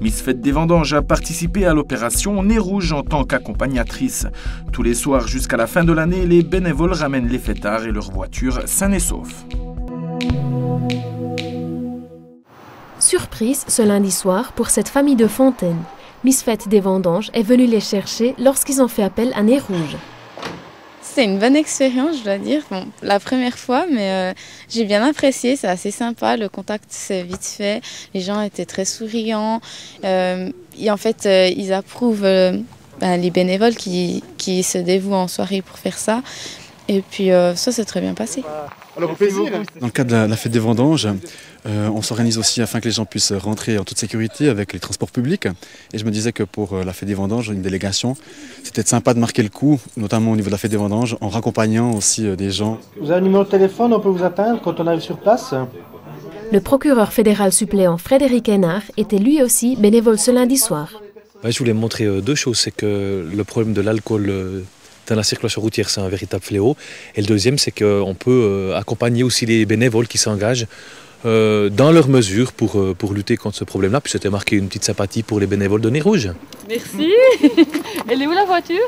Miss Fête des Vendanges a participé à l'opération Nez Rouge en tant qu'accompagnatrice. Tous les soirs jusqu'à la fin de l'année, les bénévoles ramènent les fêtards et leurs voitures sains et saufs. Surprise ce lundi soir pour cette famille de Fontaine. Miss Fête des Vendanges est venue les chercher lorsqu'ils ont fait appel à Nez Rouge. C'est une bonne expérience, je dois dire. Bon, la première fois, mais j'ai bien apprécié, c'est assez sympa. Le contact s'est vite fait, les gens étaient très souriants. Et en fait, ils approuvent les bénévoles qui se dévouent en soirée pour faire ça. Et puis ça s'est très bien passé. Alors, dans le cadre de la fête des vendanges, on s'organise aussi afin que les gens puissent rentrer en toute sécurité avec les transports publics. Et je me disais que pour la fête des vendanges, une délégation, c'était sympa de marquer le coup, notamment au niveau de la fête des vendanges, en raccompagnant aussi des gens. Vous avez un numéro de téléphone, on peut vous atteindre quand on arrive sur place? Le procureur fédéral suppléant Frédéric Hénard était lui aussi bénévole ce lundi soir. Je voulais montrer deux choses. C'est que le problème de l'alcool dans la circulation routière, c'est un véritable fléau. Et le deuxième, c'est qu'on peut accompagner aussi les bénévoles qui s'engagent dans leurs mesures pour lutter contre ce problème-là. Puis c'était marqué une petite sympathie pour les bénévoles de Nez Rouge. Merci. Elle est où la voiture?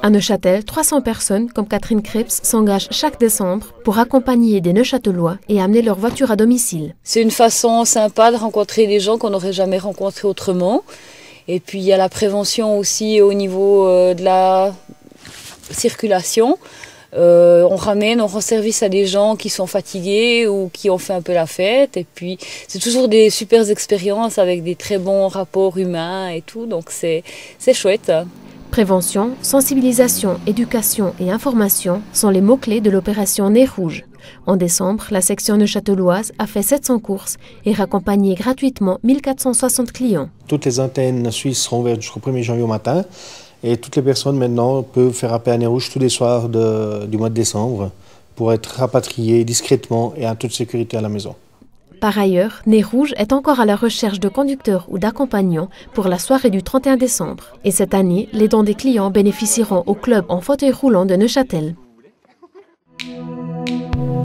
À Neuchâtel, 300 personnes comme Catherine Krebs s'engagent chaque décembre pour accompagner des Neuchâtelois et amener leur voiture à domicile. C'est une façon sympa de rencontrer des gens qu'on n'aurait jamais rencontrés autrement. Et puis il y a la prévention aussi au niveau de la circulation. On rend service à des gens qui sont fatigués ou qui ont fait un peu la fête. Et puis c'est toujours des super expériences avec des très bons rapports humains et tout. Donc c'est chouette. Prévention, sensibilisation, éducation et information sont les mots-clés de l'opération Nez Rouge. En décembre, la section neuchâteloise a fait 700 courses et raccompagné gratuitement 1460 clients. Toutes les antennes suisses seront ouvertes jusqu'au 1er janvier au matin. Et toutes les personnes maintenant peuvent faire appel à Nez Rouge tous les soirs du mois de décembre pour être rapatriées discrètement et en toute sécurité à la maison. Par ailleurs, Nez Rouge est encore à la recherche de conducteurs ou d'accompagnants pour la soirée du 31 décembre. Et cette année, les dons des clients bénéficieront au club en fauteuil roulant de Neuchâtel.